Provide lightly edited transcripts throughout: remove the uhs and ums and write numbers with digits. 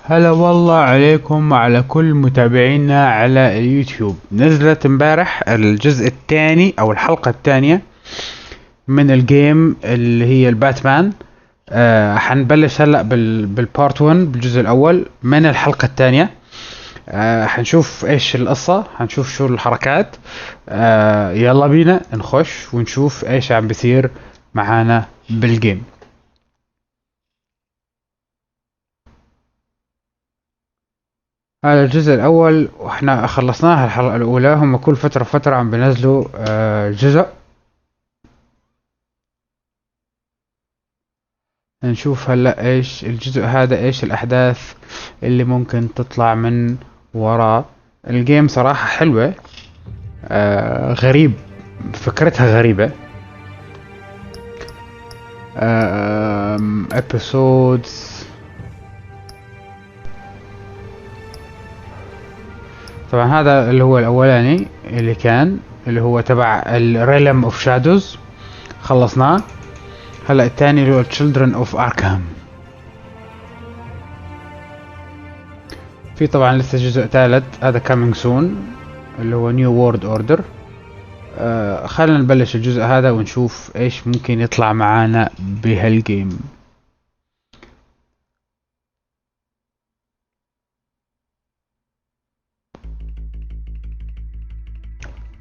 هلا والله عليكم وعلى كل متابعينا على اليوتيوب. نزلت امبارح الجزء الثاني او الحلقة الثانية من الجيم اللي هي الباتمان. حنبلش هلا بالبارت 1 بالجزء الاول من الحلقة الثانية. حنشوف ايش القصة، حنشوف شو الحركات. يلا بينا نخش ونشوف ايش عم بيصير معانا بالجيم. هذا الجزء الأول وإحنا خلصناها الحلقة الأولى. هم كل فترة عم بينزلوا جزء. نشوف هلا إيش الجزء هذا، إيش الأحداث اللي ممكن تطلع من وراء. الجيم صراحة حلوة. غريب، فكرتها غريبة. episodes. طبعا هذا اللي هو الاولاني اللي هو تبع الريلم اوف شادوز، خلصناه. هلا الثاني اللي هو Children of Arkham. في طبعا لسه جزء ثالث، هذا coming soon اللي هو New World Order. خلينا نبلش الجزء هذا ونشوف ايش ممكن يطلع معانا بهالجيم.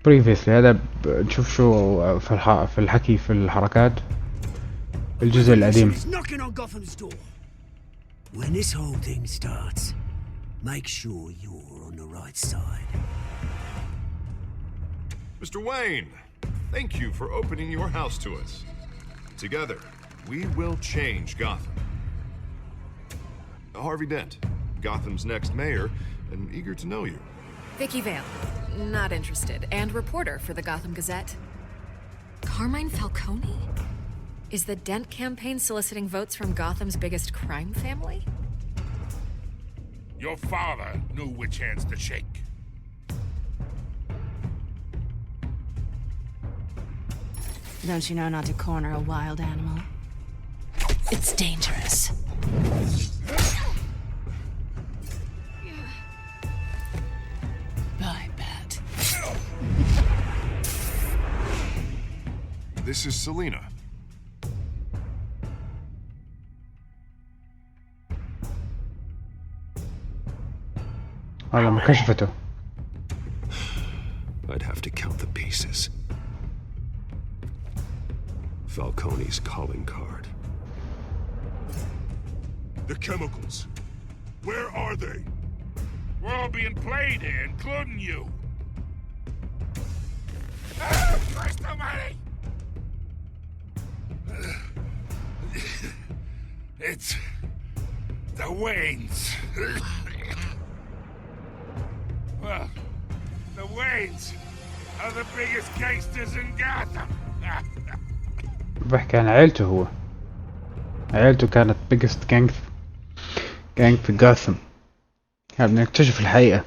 previously هذا نشوف شو في الحكي في الحركات الجزء القديم. When this whole thing starts, make sure you're on the right side. Mr. Wayne, thank you for opening your house to us. Together, we will change Gotham. Harvey Dent, Gotham's next mayor, and eager to know you. Vicky Vale, not interested, and reporter for the Gotham Gazette. Carmine Falcone? Is the Dent campaign soliciting votes from Gotham's biggest crime family? Your father knew which hands to shake. Don't you know not to corner a wild animal? It's dangerous. Bye, Bat. This is Selina. هذا مكشفته. I'd have to count the pieces. Falcone's calling card. The chemicals. Where are they? We're all being played here, including you. Christ almighty! It's the Waynes. Well, the Waynes are the biggest gangsters in Gotham. بحكي عن عيلته. هو عيلته كانت biggest gang في جاثم. بدنا نكتشف الحقيقة.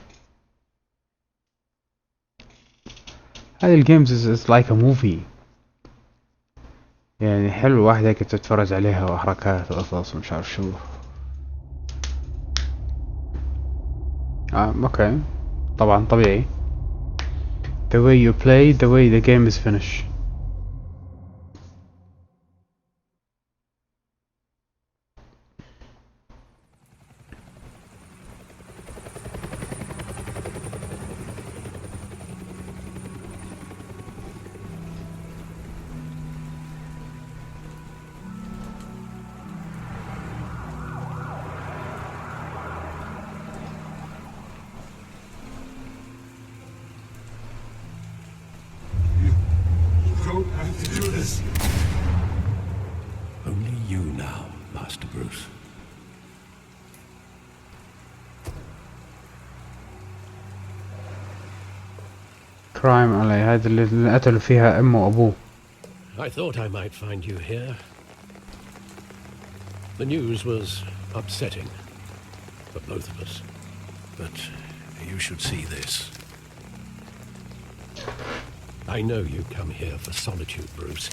هذه الجيمز is like a movie. يعني حلو واحد هيك تتفرج عليها وحركات وقصص ومش عارف شو. اوكي طبعا طبيعي. The way you play, the way the game is finished. Only you now, Master Bruce. crime علي هذا اللي قتلوا فيها امه وابوه. I thought I might find you here. The news was upsetting for both of us. But you should see this. I know you come here for solitude, Bruce.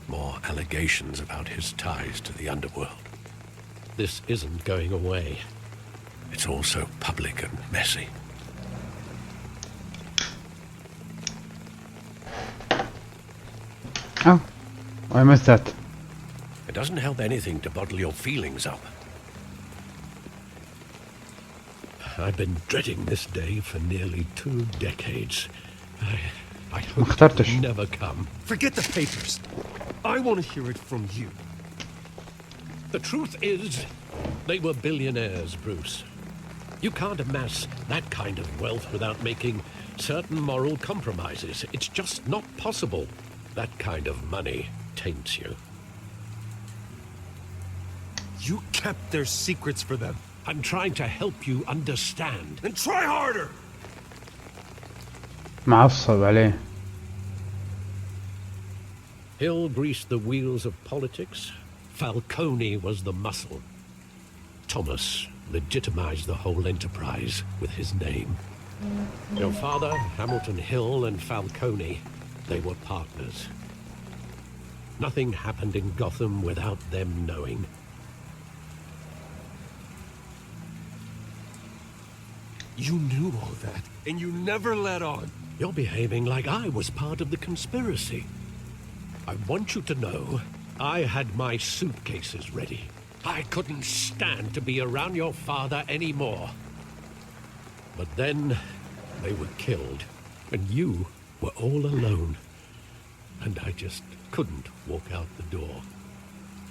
More allegations about his ties to the underworld. this isn't going away. It's all so public and messy. Oh, I missed that. It doesn't help anything to bottle your feelings up. I've been dreading this day for nearly 2 decades. I hope it will never come. Forget the papers. I want to hear it from you. The truth is, they were billionaires, Bruce. You can't amass that kind of wealth without making certain moral compromises. It's just not possible. That kind of money taints you. You kept their secrets for them. I'm trying to help you understand. Then try harder! معصب عليه. Hill greased the wheels of politics. Falcone was the muscle. Thomas legitimized the whole enterprise with his name. Your father, Hamilton Hill, and Falcone, they were partners. Nothing happened in Gotham without them knowing. You knew all that, and you never let on. You're behaving like I was part of the conspiracy. I want you to know I had my suitcases ready. I couldn't stand to be around your father anymore. But then they were killed, and you were all alone. And I just couldn't walk out the door.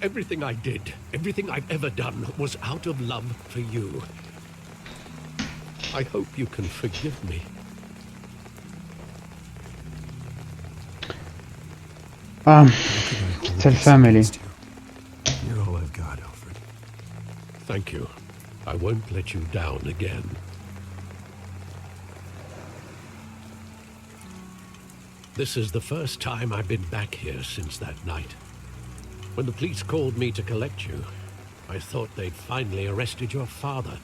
Everything I did, everything I've ever done, was out of love for you. I hope you can forgive me. Tell family. You're all I've got, Alfred. Thank you. I won't let you down again. This is the first time I've been back here since that night. When the police called me to collect you, I thought they'd finally arrested your father.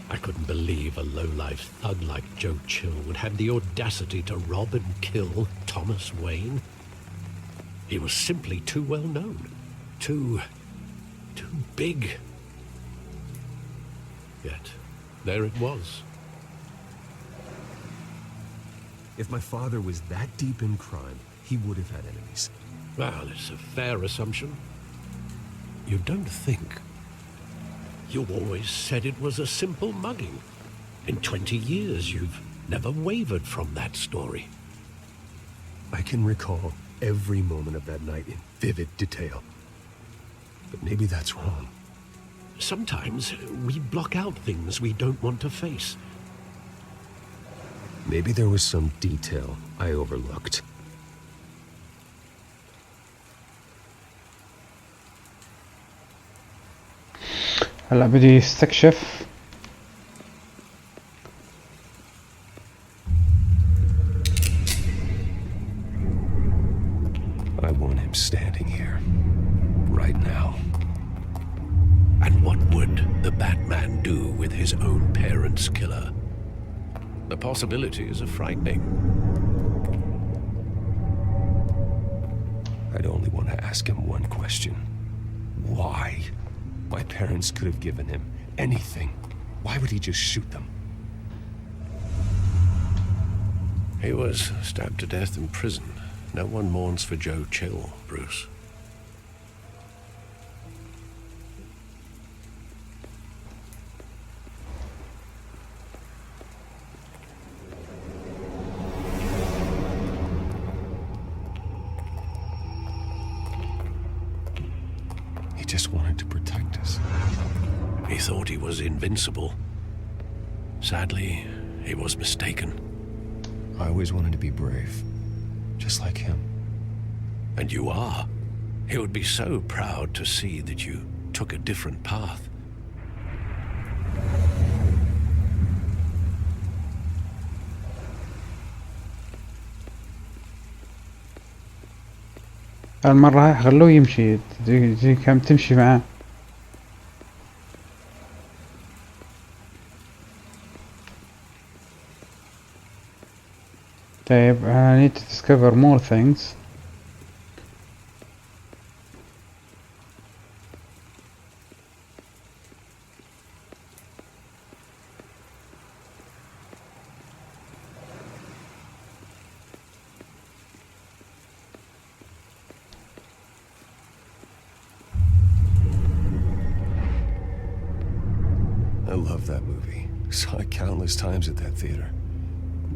I couldn't believe a low-life thug like Joe Chill would have the audacity to rob and kill Thomas Wayne. He was simply too well known. Too big. Yet, there it was. If my father was that deep in crime, he would have had enemies. Well, it's a fair assumption. You don't think. You always said it was a simple mugging. In 20 years, you've never wavered from that story. I can recall every moment of that night in vivid detail. But maybe that's wrong. Sometimes we block out things we don't want to face. Maybe there was some detail I overlooked. هلا بدي يستكشف. I want him standing here, right now. And what would the Batman do with his own parents' killer? The possibilities are frightening. I'd only want to ask him one question. Why? My parents could have given him anything. Why would he just shoot them? He was stabbed to death in prison. No one mourns for Joe Chill, Bruce. He just wanted to protect us. He thought he was invincible. Sadly, he was mistaken. I always wanted to be brave. Just like him. And you are. He would be so proud to see that you took a different path. المرة هاي خلوه يمشي زي كم تمشي معاه. طيب I need to discover more things. love that movie. Saw it countless times at that theater.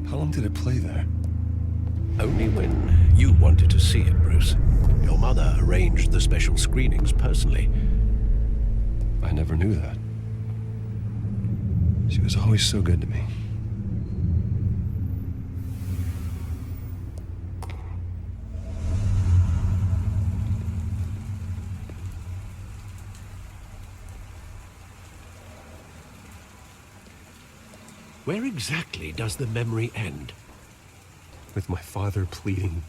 How long did it play there? Only when you wanted to see it, Bruce. Your mother arranged the special screenings personally. I never knew that. She was always so good to me. Where exactly does the memory end? With my father pleading,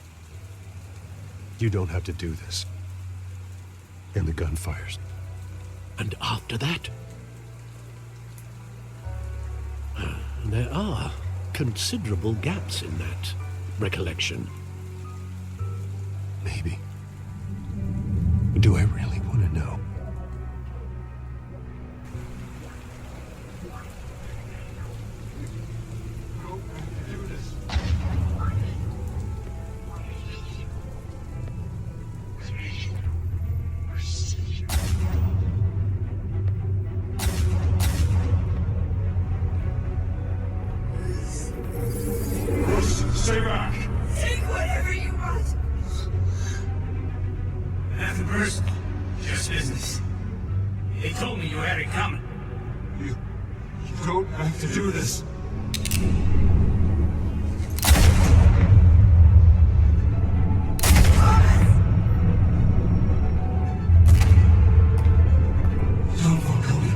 "You don't have to do this." And the gun fires. And after that? There are considerable gaps in that recollection. Maybe. Do I really want to know? Stay back! Take whatever you want. Nothing personal. Just business. They told me you had it coming. You don't have to do this. Don't walk away.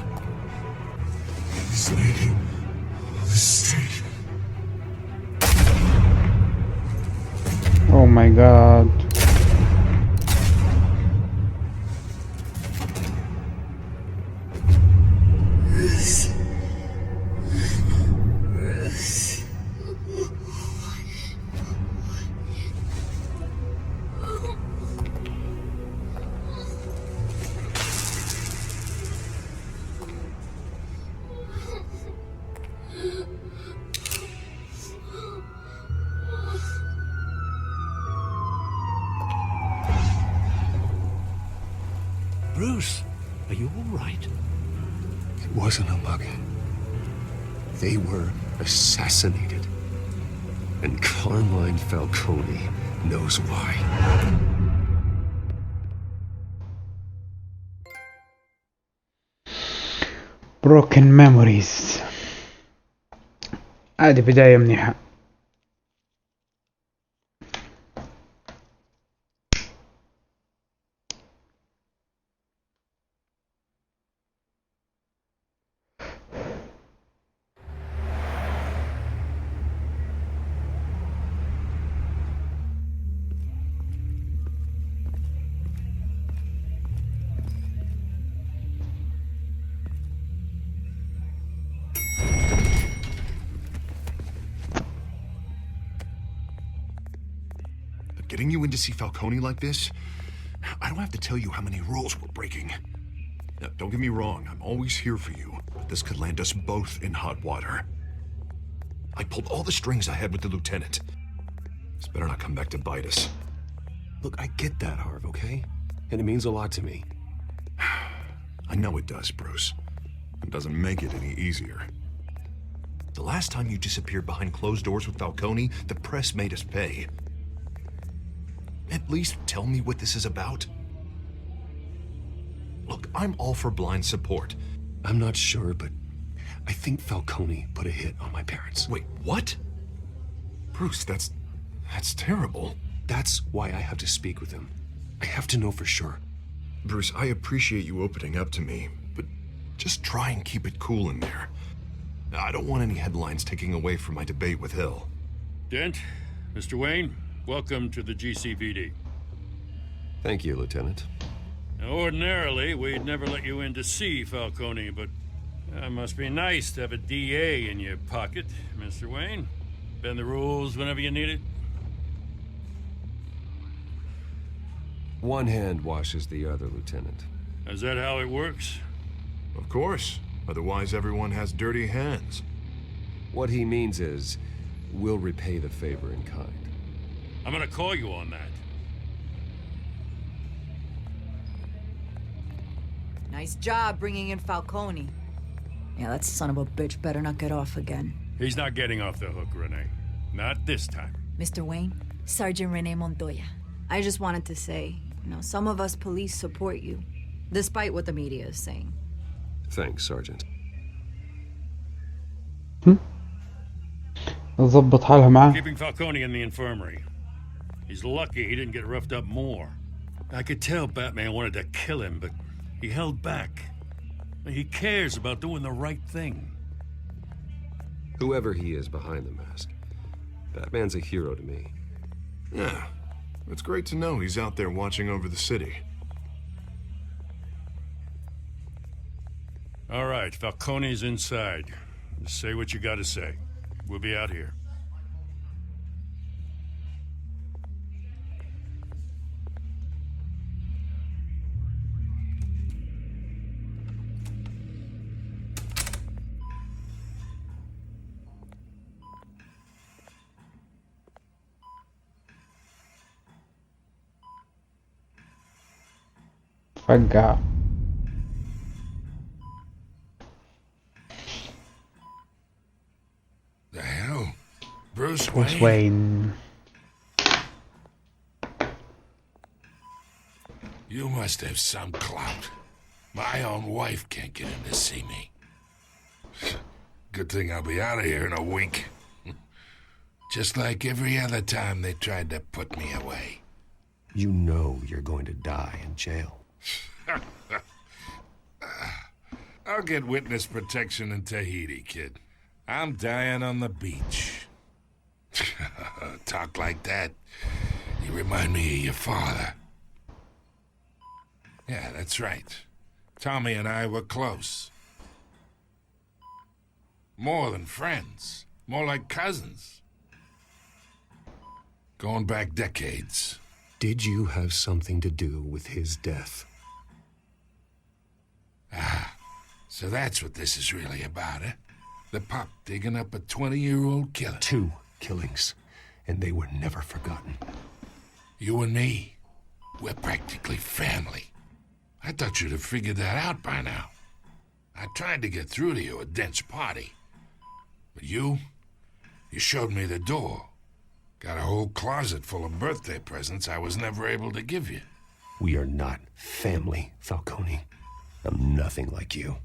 This lady, this street. Oh my god. Bruce, are you all right? It wasn't a mug. They were assassinated. And Carmine Falcone knows why. Broken Memories. هذه بداية منيحة. Getting you in to see Falcone like this, I don't have to tell you how many rules we're breaking. Now, don't get me wrong, I'm always here for you, but this could land us both in hot water. I pulled all the strings I had with the lieutenant. This better not come back to bite us. Look, I get that, Harv, okay? And it means a lot to me. I know it does, Bruce. It doesn't make it any easier. The last time you disappeared behind closed doors with Falcone, the press made us pay. At least tell me what this is about. Look, I'm all for blind support. I'm not sure, but I think Falcone put a hit on my parents. Wait, what? Bruce, that's terrible. That's why I have to speak with him. I have to know for sure. Bruce, I appreciate you opening up to me, but just try and keep it cool in there. I don't want any headlines taking away from my debate with Hill. Dent, Mr. Wayne, welcome to the GCPD. Thank you, Lieutenant. Now, ordinarily, we'd never let you in to see Falcone, but it must be nice to have a DA in your pocket, Mr. Wayne. Bend the rules whenever you need it. One hand washes the other, Lieutenant. Is that how it works? Of course. Otherwise, everyone has dirty hands. What he means is, we'll repay the favor in kind. I'm gonna call you on that. Nice job bringing in Falcone. Yeah, that son of a bitch better not get off again. He's not getting off the hook, Renee. Not this time. Mr. Wayne, Sergeant Renee Montoya. I just wanted to say, some of us police support you, despite what the media is saying. Thanks, Sergeant. تظبط حالها معاه. Keeping Falcone in the infirmary. He's lucky he didn't get roughed up more. I could tell Batman wanted to kill him, but he held back. He cares about doing the right thing. Whoever he is behind the mask, Batman's a hero to me. Yeah, it's great to know he's out there watching over the city. All right, Falcone's inside. Just say what you gotta say. We'll be out here. فقع. The hell? Bruce Bruce Wayne? Wayne. You must have some clout. My own wife can't get in to see me. Good thing I'll be out of here in a week. Just like every other time they tried to put me away. You know you're going to die in jail. I'll get witness protection in Tahiti, kid. I'm dying on the beach. Talk like that. You remind me of your father. Yeah, that's right. Tommy and I were close. More than friends. More like cousins. Going back decades. Did you have something to do with his death? Ah, so that's what this is really about, eh? The pop digging up a 20-year-old killer. 2 killings, and they were never forgotten. You and me, we're practically family. I thought you'd have figured that out by now. I tried to get through to you at Dent's party. But you showed me the door. Got a whole closet full of birthday presents I was never able to give you. We are not family, Falcone. I'm nothing like you.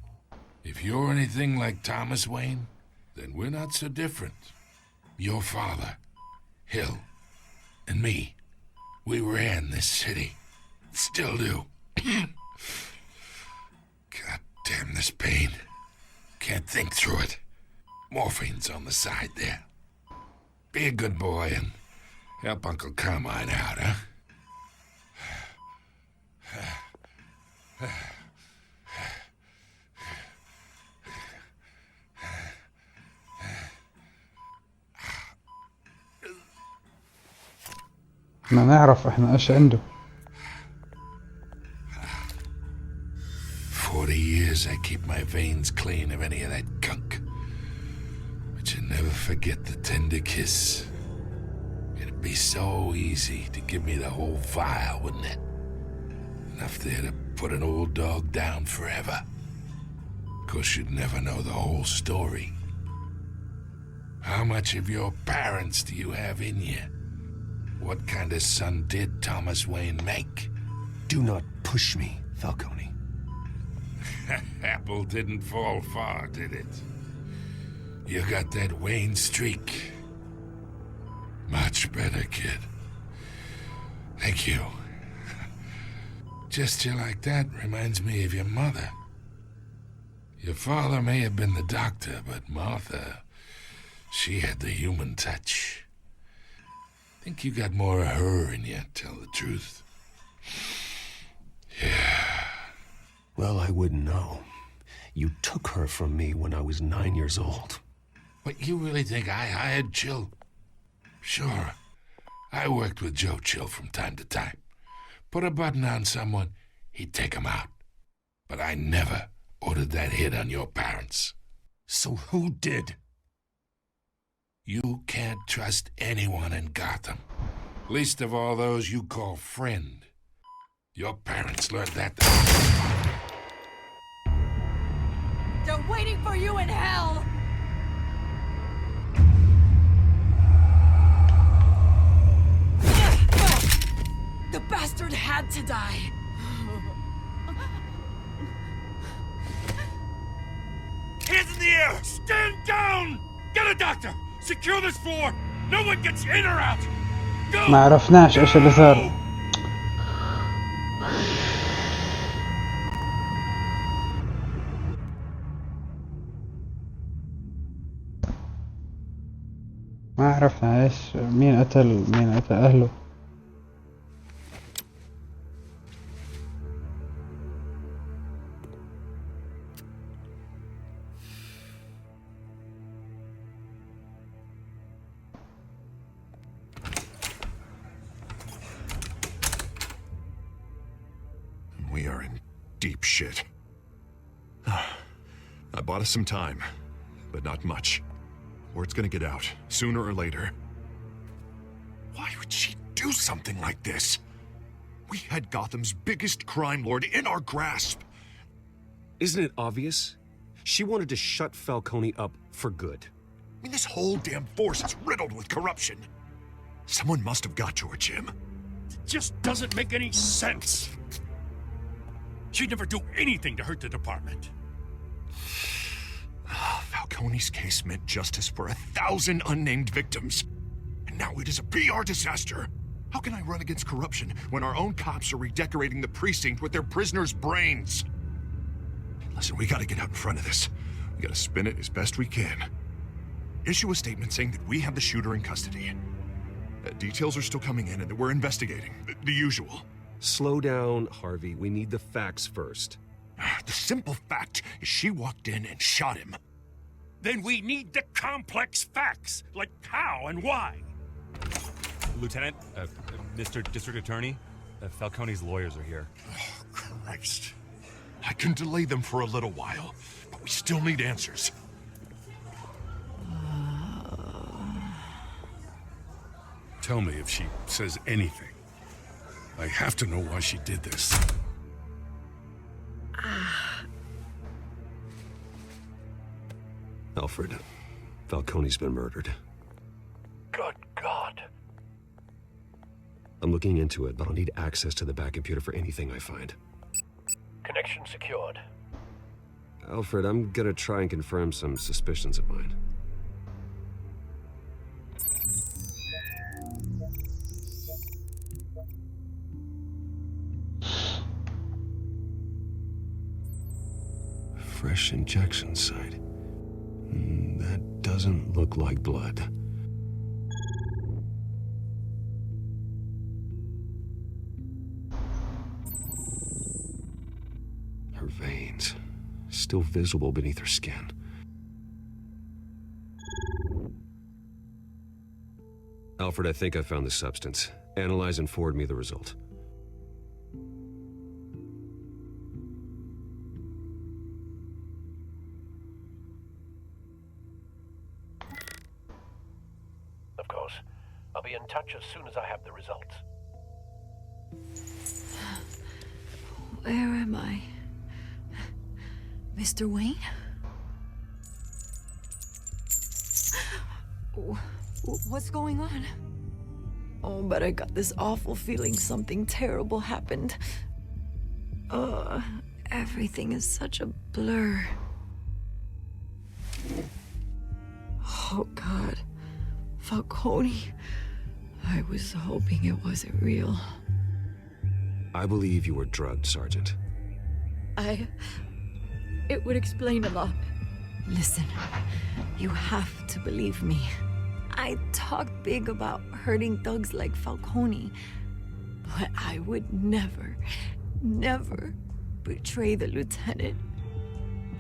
If you're anything like Thomas Wayne, then we're not so different. Your father, Hill, and me, we ran this city. Still do. God damn this pain. Can't think through it. Morphine's on the side there. Be a good boy and help Uncle Carmine out, huh? ما نعرف احنا ايش عنده. 40 years I keep my veins clean of any of that gunk. But you never forget the tender kiss. It'd be so easy to give me the whole vial, wouldn't it? Enough there to put an old dog down forever. Of course, you'd never know the whole story. How much of your parents do you have in you? What kind of son did Thomas Wayne make? Do not push me, Falcone. Apple didn't fall far, did it? You got that Wayne streak. Much better, kid. Thank you. Gesture like that reminds me of your mother. Your father may have been the doctor, but Martha, she had the human touch. Think you got more of her in you, tell the truth. Yeah. Well, I wouldn't know. You took her from me when I was 9 years old. What, you really think I hired Chill? Sure. I worked with Joe Chill from time to time. Put a button on someone, he'd take him out. But I never ordered that hit on your parents. So who did? You can't trust anyone in Gotham. Least of all those you call friend. Your parents learned that. Don't waiting for you in hell! The bastard had to die. Hands in the air! Stand down! Get a doctor! Secure this floor! No one gets in or out! Go! ما عرفناش ايش اللي صار. ما عرفنا ايش مين قتل اهله. We are in deep shit. I bought us some time, but not much. Word's gonna get out, sooner or later. Why would she do something like this? We had Gotham's biggest crime lord in our grasp. Isn't it obvious? She wanted to shut Falcone up for good. I mean, this whole damn force is riddled with corruption. Someone must have got to her, Jim. It just doesn't make any sense. She'd never do anything to hurt the department. Falcone's case meant justice for 1,000 unnamed victims. And now it is a PR disaster. How can I run against corruption when our own cops are redecorating the precinct with their prisoners' brains? Listen, we gotta get out in front of this. We gotta spin it as best we can. Issue a statement saying that we have the shooter in custody. Details are still coming in and that we're investigating. The usual. Slow down, Harvey. We need the facts first. The simple fact is she walked in and shot him. Then we need the complex facts, like how and why. Lieutenant, Mr. District Attorney, Falcone's lawyers are here. Oh, Christ. I can delay them for a little while, but we still need answers. Tell me if she says anything. I have to know why she did this. Alfred, Falcone's been murdered. Good God. I'm looking into it, but I'll need access to the back computer for anything I find. Connection secured. Alfred, I'm gonna try and confirm some suspicions of mine. Fresh injection site. That doesn't look like blood. Her veins, still visible beneath her skin. Alfred, I think I found the substance. Analyze and forward me the result. Of course. I'll be in touch as soon as I have the results. Where am I? Mr. Wayne? What's going on? Oh, but I got this awful feeling something terrible happened. Everything is such a blur. Oh, God. Falcone. I was hoping it wasn't real. I believe you were drugged, Sergeant. It would explain a lot. Listen, you have to believe me. I talked big about hurting thugs like Falcone, but I would never betray the lieutenant.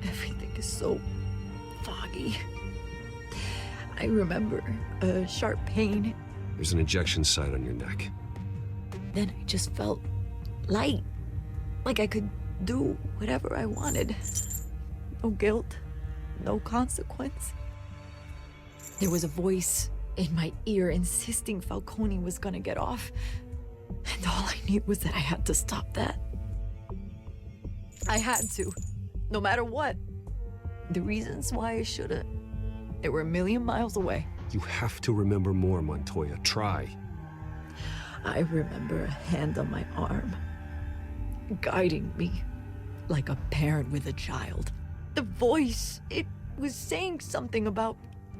Everything is so foggy. I remember a sharp pain. There's an injection site on your neck. Then I just felt light, like I could do whatever I wanted. No guilt, no consequence. There was a voice in my ear insisting Falcone was gonna get off. And all I knew was that I had to stop that. I had to, no matter what. The reasons why I shouldn't, they were a million miles away. You have to remember more, Montoya. Try. I remember a hand on my arm, guiding me like a parent with a child. The voice, it was saying something about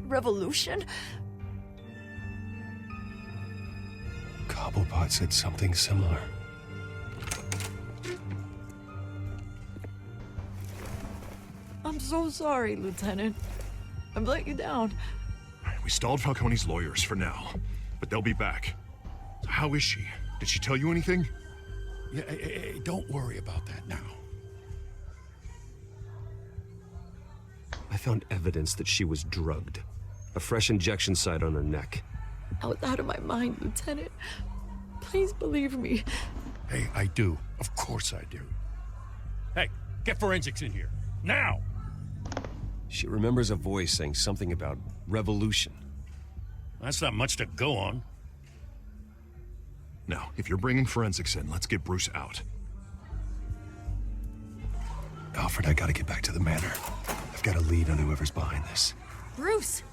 revolution. Cobblepot said something similar. I'm so sorry, Lieutenant. I've let you down. We stalled Falcone's lawyers for now, but they'll be back. How is she? Did she tell you anything? Yeah, hey, don't worry about that now. I found evidence that she was drugged. A fresh injection site on her neck. I was out of my mind, Lieutenant. Please believe me. Hey, I do. Of course I do. Hey, get forensics in here. Now! She remembers a voice saying something about revolution. That's not much to go on. Now, if you're bringing forensics in, let's get Bruce out. Alfred, I gotta get back to the manor. I've got a lead on whoever's behind this. Bruce!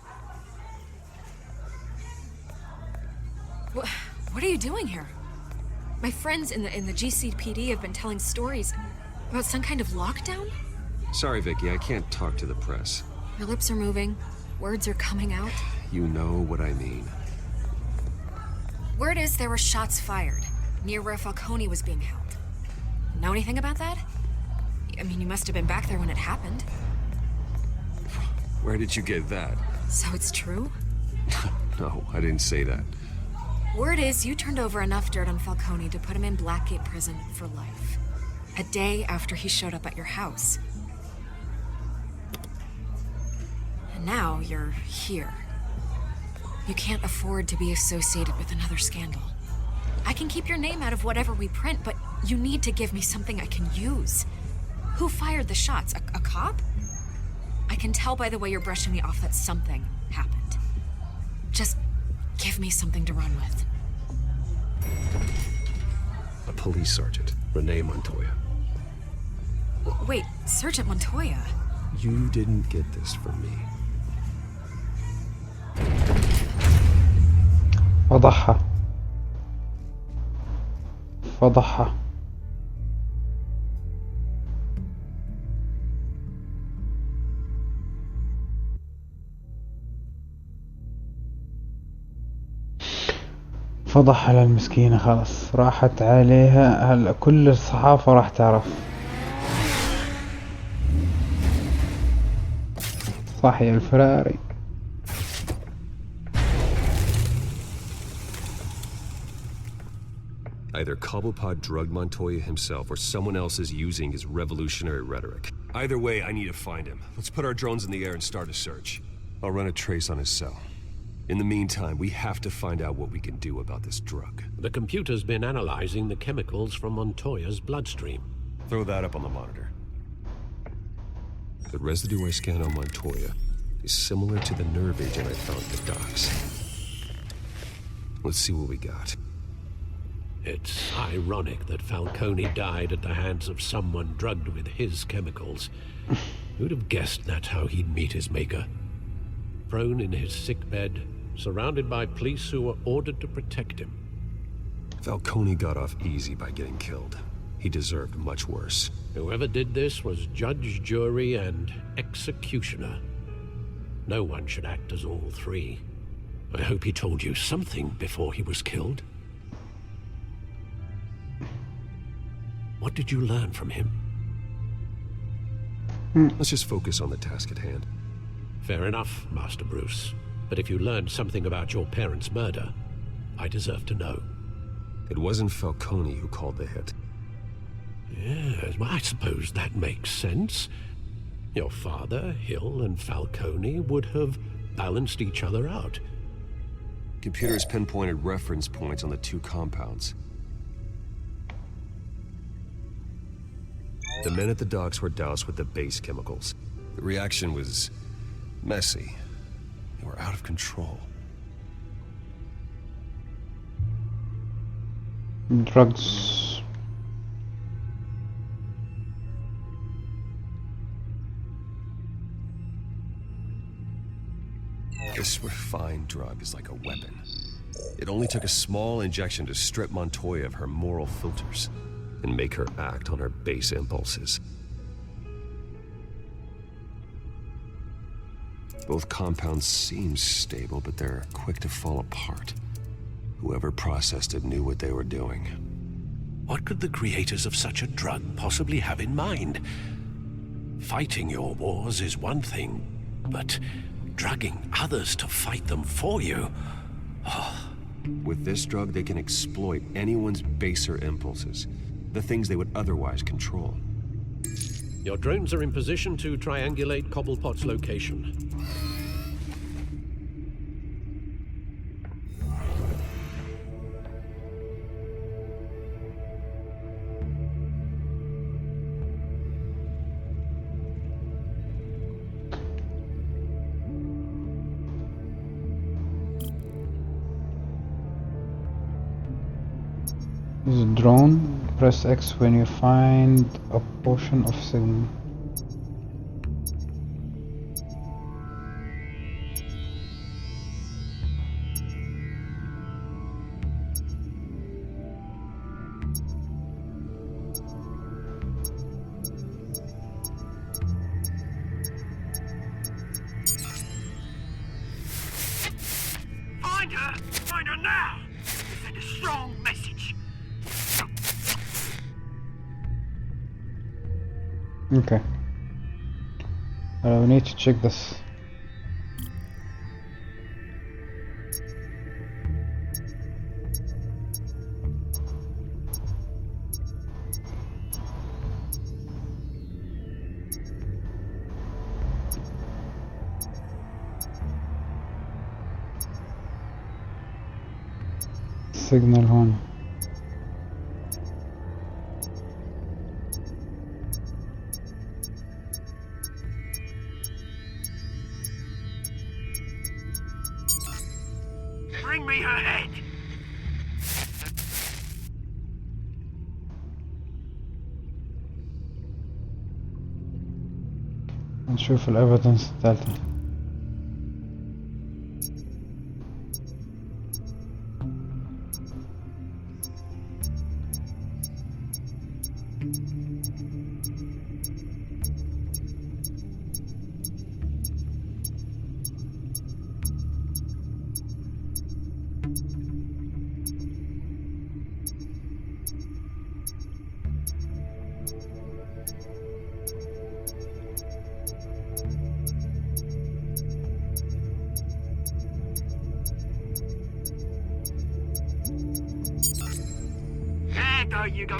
What are you doing here? My friends in the GCPD have been telling stories about some kind of lockdown? Sorry, Vicky, I can't talk to the press. Your lips are moving. Words are coming out. You know what I mean. Word is there were shots fired near where Falcone was being held. Know anything about that? I mean, you must have been back there when it happened. Where did you get that? So it's true? No, I didn't say that. Word is you turned over enough dirt on Falcone to put him in Blackgate Prison for life. A day after he showed up at your house. And now you're here. You can't afford to be associated with another scandal. I can keep your name out of whatever we print, but you need to give me something I can use. Who fired the shots? A cop? I can tell by the way you're brushing me off that something happened. Just give me something to run with. A police sergeant, Renee Montoya. Wait, Sergeant Montoya? You didn't get this from me. فضحها فضحها. فضحها للمسكينة، خلاص راحت عليها. هلا كل الصحافة راح تعرف. صح يا الفراري. Either Cobblepot drugged Montoya himself or someone else is using his revolutionary rhetoric. Either way, I need to find him. Let's put our drones in the air and start a search. I'll run a trace on his cell. In the meantime, we have to find out what we can do about this drug. The computer's been analyzing the chemicals from Montoya's bloodstream. Throw that up on the monitor. The residue I scanned on Montoya is similar to the nerve agent I found at the docks. Let's see what we got. It's ironic that Falcone died at the hands of someone drugged with his chemicals. Who'd have guessed that's how he'd meet his maker? Prone in his sickbed, surrounded by police who were ordered to protect him. Falcone got off easy by getting killed. He deserved much worse. Whoever did this was judge, jury, and executioner. No one should act as all three. I hope he told you something before he was killed. What did you learn from him? Let's just focus on the task at hand. Fair enough, Master Bruce. But if you learned something about your parents' murder, I deserve to know. It wasn't Falcone who called the hit. Yes, well, I suppose that makes sense. Your father, Hill, and Falcone would have balanced each other out. Computers pinpointed reference points on the two compounds. The men at the docks were doused with the base chemicals. The reaction was messy. They were out of control. Drugs. This refined drug is like a weapon. It only took a small injection to strip Montoya of her moral filters and make her act on her base impulses. Both compounds seem stable, but they're quick to fall apart. Whoever processed it knew what they were doing. What could the creators of such a drug possibly have in mind? Fighting your wars is one thing, but drugging others to fight them for you? Oh. With this drug, they can exploit anyone's baser impulses, the things they would otherwise control. Your drones are in position to triangulate Cobblepot's location. Use a drone. Press X when you find a portion of signal. Find her now! Send a strong message. Okay. We need to check this. Signal هون. Bring me her head. نشوف الإيفيدنس الثالثة. There you go.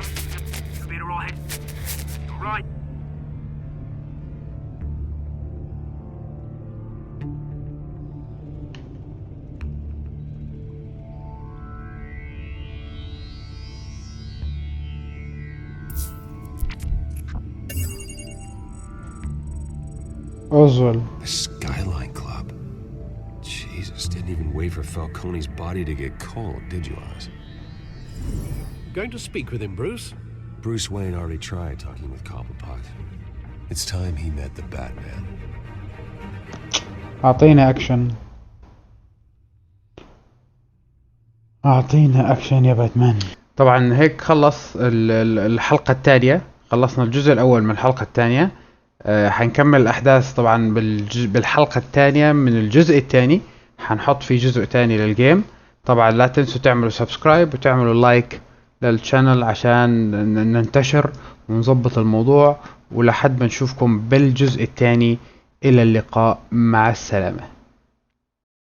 You'll be all right. All right. Oswald. The Skyline Club. Jesus, didn't even wait for Falcone's body to get cold, did you, Oz? Going to speak with him, Bruce? Bruce Wayne already tried talking with Cobblepot. It's time he met the Batman. أعطينا أكشن يا باتمان. طبعا هيك خلص الحلقة الثانية. خلصنا الجزء الأول من الحلقة الثانية. حنكمل الأحداث طبعا بالحلقة الثانية من الجزء الثاني. حنحط فيه جزء ثاني للجيم. طبعا لا تنسوا تعملوا سبسكرايب وتعملوا لايك للشانل عشان ننتشر ونظبط الموضوع، ولحد ما نشوفكم بالجزء الثاني. إلى اللقاء، مع السلامة.